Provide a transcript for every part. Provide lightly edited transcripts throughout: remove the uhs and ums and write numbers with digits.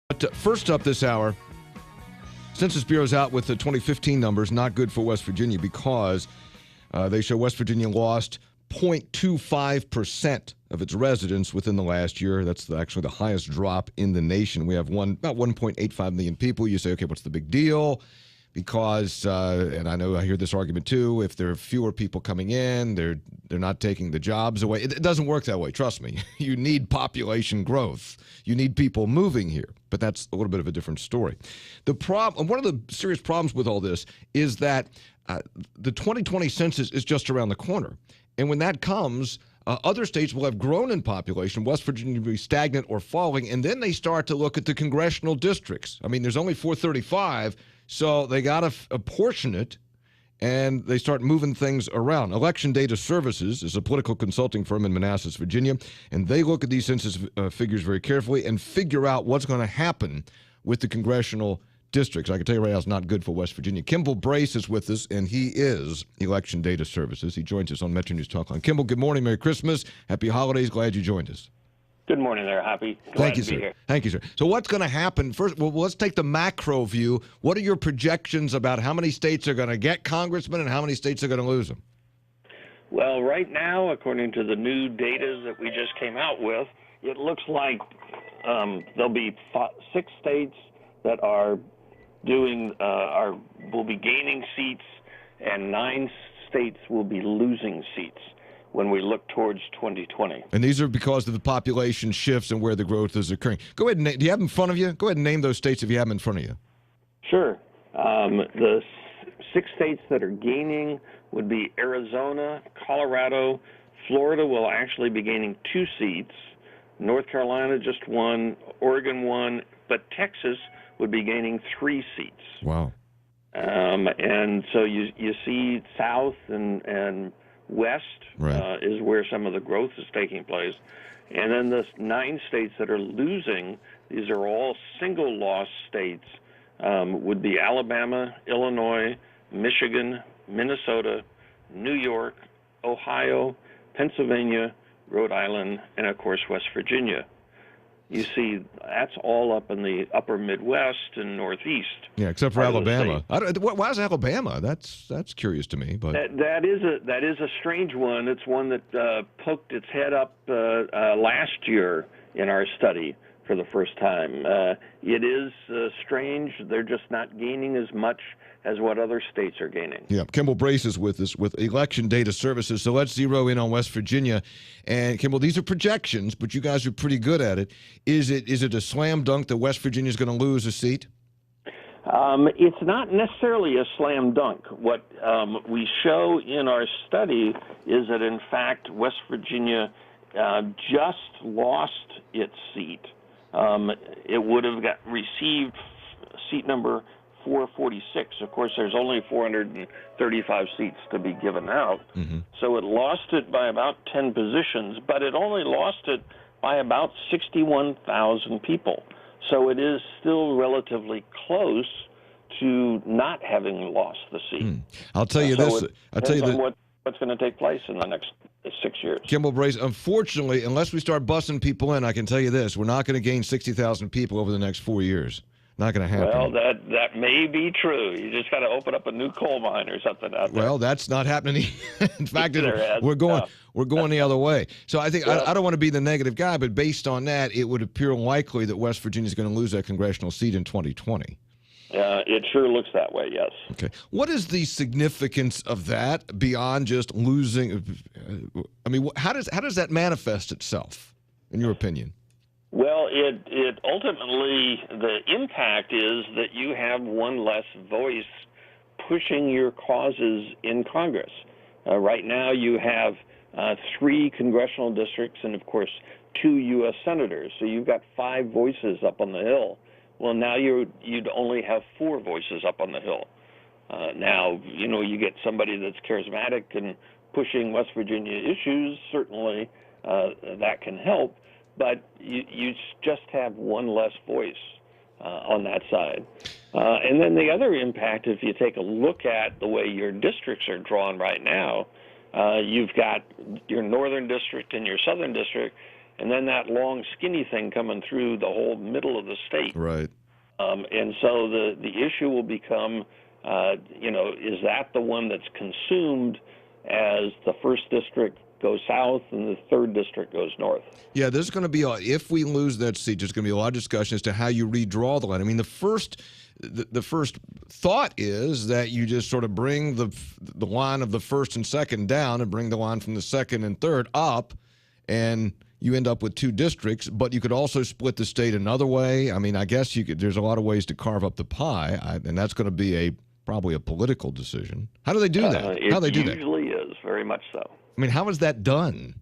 But first up this hour, Census Bureau's out with the 2015 numbers, not good for West Virginia because they show West Virginia lost 0.25% of its residents within the last year. That's actually the highest drop in the nation. We have about 1.85 million people. You say, okay, what's the big deal? Because, and I hear this argument too, if there are fewer people coming in, they're not taking the jobs away. It doesn't work that way, trust me. You need population growth. You need people moving here. But that's a little bit of a different story. One of the serious problems with all this is that the 2020 census is just around the corner. And when that comes, other states will have grown in population. West Virginia will be stagnant or falling. And then they start to look at the congressional districts. I mean, there's only 435, so they got to apportion it, and they start moving things around. Election Data Services is a political consulting firm in Manassas, Virginia, and they look at these census figures very carefully and figure out what's going to happen with the congressional districts. I can tell you right now it's not good for West Virginia. Kimball Brace is with us, and he is Election Data Services. He joins us on Metro News Talk Line. Kimball, good morning. Merry Christmas. Happy holidays. Glad you joined us. Good morning there, Happy. Thank you, sir. Thank you, sir. So what's going to happen? First, well, let's take the macro view. What are your projections about how many states are going to get congressmen and how many states are going to lose them? Well, right now, according to the new data that we just came out with, it looks like there'll be 6 states that will be gaining seats, and 9 states will be losing seats when we look towards 2020. And these are because of the population shifts and where the growth is occurring. Go ahead and do you have them in front of you? Go ahead and name those states if you have them in front of you. Sure. The 6 states that are gaining would be Arizona, Colorado. Florida will actually be gaining 2 seats. North Carolina just 1, Oregon 1, but Texas would be gaining 3 seats. Wow. And so you see South and West right. Is where some of the growth is taking place. And then the 9 states that are losing, these are all single loss states, would be Alabama, Illinois, Michigan, Minnesota, New York, Ohio, Pennsylvania, Rhode Island, and of course West Virginia. You see, that's all up in the upper Midwest and Northeast. Yeah, except for Alabama. Why is Alabama? That's curious to me. But that is a strange one. It's one that poked its head up last year in our study for the first time. It is strange. They're just not gaining as much as what other states are gaining. Yeah, Kimball Brace is with us with Election Data Services. So let's zero in on West Virginia. And Kimball, these are projections, but you guys are pretty good at it. Is it a slam dunk that West Virginia is going to lose a seat? It's not necessarily a slam dunk. What we show in our study is that, in fact, West Virginia just lost its seat. It would have received seat number 446. Of course, there's only 435 seats to be given out. Mm-hmm. So it lost it by about 10 positions, but it only lost it by about 61,000 people. So it is still relatively close to not having lost the seat. I'll tell you this. I'll tell you that what's going to take place in the next 6 years. Kimball Brace, unfortunately, unless we start busting people in, I can tell you this: we're not going to gain 60,000 people over the next 4 years. Not going to happen. Well, that may be true. You just got to open up a new coal mine or something out there. Well, that's not happening. In fact, we're going the other way. So I think I don't want to be the negative guy, but based on that, it would appear likely that West Virginia is going to lose that congressional seat in 2020. It sure looks that way, yes. Okay. What is the significance of that beyond just losing? I mean, how does that manifest itself, in your opinion? Well, it ultimately, the impact is that you have one less voice pushing your causes in Congress. Right now you have 3 congressional districts and, of course, 2 U.S. senators. So you've got 5 voices up on the Hill. Well, now you'd only have 4 voices up on the Hill. Now, you get somebody that's charismatic and pushing West Virginia issues. Certainly that can help. But you just have one less voice on that side. And then the other impact, if you take a look at the way your districts are drawn right now, you've got your northern district and your southern district, and then that long skinny thing coming through the whole middle of the state. Right. And so the issue will become, is that the one that's consumed as the first district goes south and the third district goes north? Yeah, there's going to be, if we lose that seat, there's going to be a lot of discussion as to how you redraw the line. I mean, the first thought is that you just sort of bring the line of the first and second down and bring the line from the second and third up, and you end up with two districts. But you could also split the state another way. I mean, I guess you could. There's a lot of ways to carve up the pie, and that's going to be probably a political decision. How do they do that? How do they do that? It usually is, very much so. I mean, how is that done?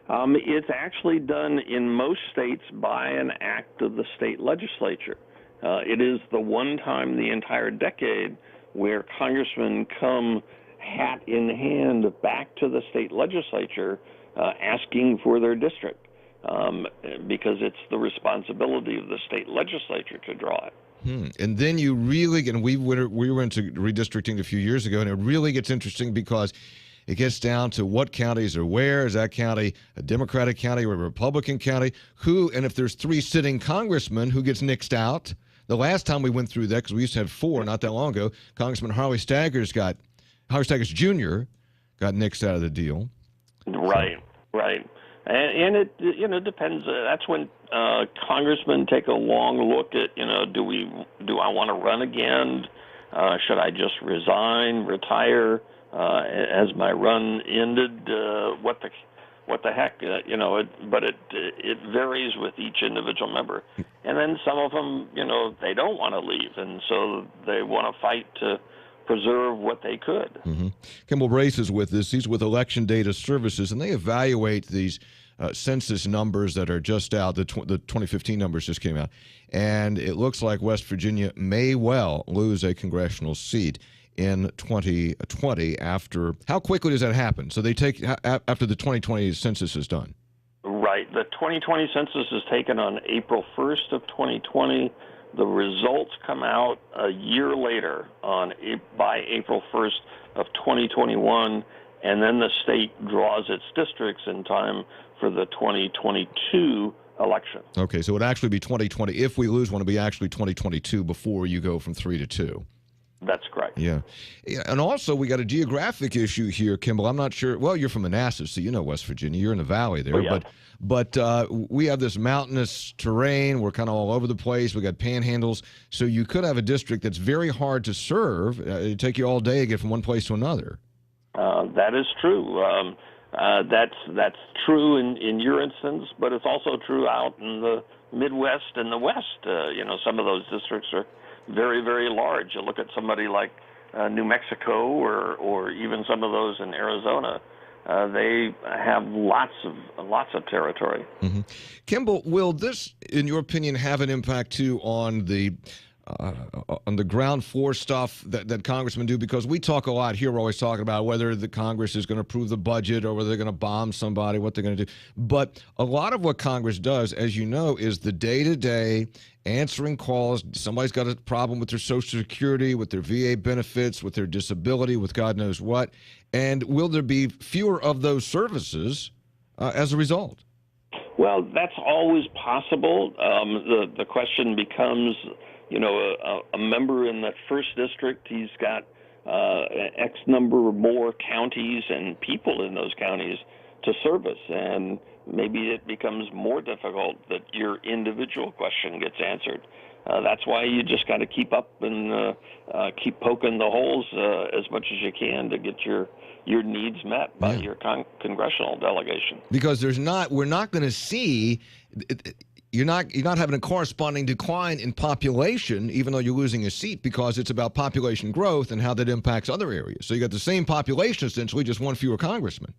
It's actually done in most states by an act of the state legislature. It is the one time the entire decade where congressmen come hat in hand back to the state legislature asking for their district, because it's the responsibility of the state legislature to draw it. And then you really, and we were into redistricting a few years ago, and it really gets interesting because it gets down to what counties are where. Is that county a Democratic county or a Republican county? And if there's 3 sitting congressmen, who gets nixed out? The last time we went through that, because we used to have 4 not that long ago, Congressman Harley Staggers Jr. got nixed out of the deal. Right. And it depends. That's when congressmen take a long look at, do I want to run again? Should I just resign, retire? Has my run ended? What the heck? But it varies with each individual member. And then some of them, they don't want to leave, and so they want to fight to preserve what they could. Mm-hmm. Kimball Brace is with us. He's with Election Data Services, and they evaluate these census numbers that are just out. The 2015 numbers just came out, and it looks like West Virginia may well lose a congressional seat in 2020. After how quickly does that happen? So they take after the 2020 census is done. Right. The 2020 census is taken on April 1st of 2020. The results come out a year later by April 1st of 2021, and then the state draws its districts in time for the 2022 election. Okay, so it would actually be 2020. If we lose one, it'll be actually 2022 before you go from 3 to 2. That's correct. Yeah. And also, we got a geographic issue here, Kimball. I'm not sure. Well, you're from Manassas, so you know West Virginia. You're in the valley there. Oh, yeah. But we have this mountainous terrain. We're kind of all over the place. We got panhandles. So you could have a district that's very hard to serve. It'd take you all day to get from one place to another. That is true. That's true in your instance, but it's also true out in the Midwest and the West. Some of those districts are very, very large. You look at somebody like New Mexico or even some of those in Arizona. They have lots of territory. Mm-hmm. Kimball, will this, in your opinion, have an impact too on the ground floor stuff that congressmen do? Because we talk a lot here. We're always talking about whether the Congress is going to approve the budget or whether they're going to bomb somebody, what they're going to do. But a lot of what Congress does, as you know, is the day-to-day answering calls. Somebody's got a problem with their Social Security, with their VA benefits, with their disability, with God knows what. And will there be fewer of those services as a result? Well, that's always possible. The question becomes, a member in that first district, he's got X number more counties and people in those counties to service, and maybe it becomes more difficult that your individual question gets answered. That's why you just got to keep up and keep poking the holes as much as you can to get your needs met by your congressional delegation. Because we're not going to see. You're not having a corresponding decline in population, even though you're losing a seat, because it's about population growth and how that impacts other areas. So you got the same population, essentially, just one fewer congressman.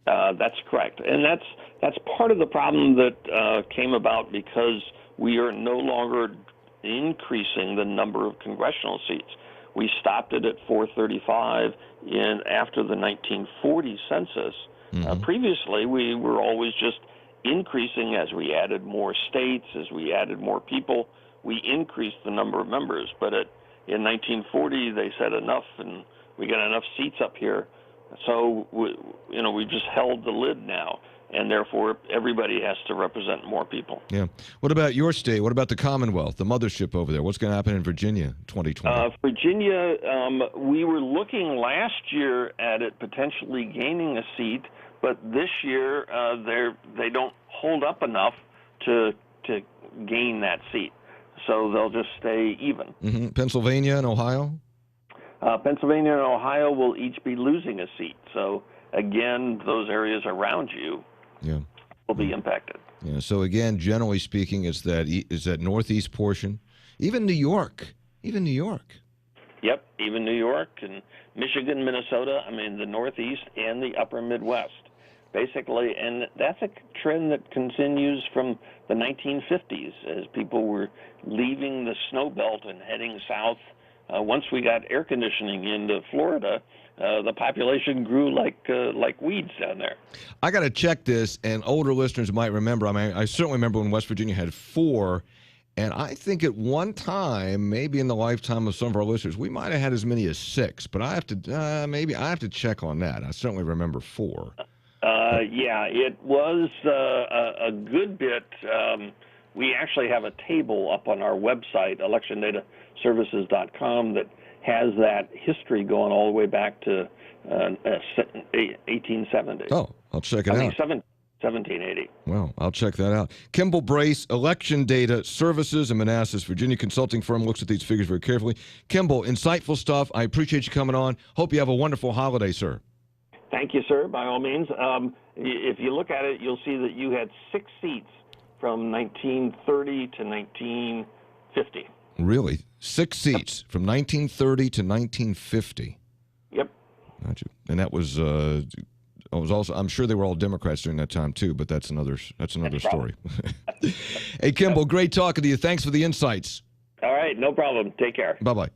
That's correct, and that's part of the problem that came about because we are no longer increasing the number of congressional seats. We stopped it at 435 after the 1940 census. Mm-hmm. Previously, we were always just increasing as we added more states, as we added more people. We increased the number of members, but in 1940 they said enough, and we got enough seats up here. So we just held the lid now, and therefore everybody has to represent more people. Yeah. What about your state? What about the Commonwealth, the mothership over there? What's going to happen in Virginia 2020? Virginia, we were looking last year at it potentially gaining a seat, but this year they don't hold up enough to gain that seat, so they'll just stay even. Mm-hmm. Pennsylvania and Ohio? Pennsylvania and Ohio will each be losing a seat. So again, those areas around you will be impacted. Yeah. So again, generally speaking, is that northeast portion, even New York, Yep, even New York and Michigan, Minnesota. I mean, the Northeast and the Upper Midwest, basically, and that's a trend that continues from the 1950s as people were leaving the snow belt and heading south. Once we got air conditioning into Florida, the population grew like weeds down there. I got to check this, and older listeners might remember. I mean, I certainly remember when West Virginia had 4, and I think at one time, maybe in the lifetime of some of our listeners, we might have had as many as 6. But I have to check on that. I certainly remember 4. Yeah, it was a good bit. We actually have a table up on our website, electiondataservices.com, that has that history going all the way back to 1870. Oh, I'll check it out. 1780. Well, I'll check that out. Kimball Brace, Election Data Services in Manassas, Virginia consulting firm, looks at these figures very carefully. Kimball, insightful stuff. I appreciate you coming on. Hope you have a wonderful holiday, sir. Thank you, sir, by all means. If you look at it, you'll see that you had 6 seats from 1930 to 1950. Really? 6 seats from 1930 to 1950. Yep. Gotcha. And that was also, I'm sure they were all Democrats during that time too, but that's another story. Hey, Kimball, great talking to you. Thanks for the insights. All right, no problem. Take care. Bye-bye.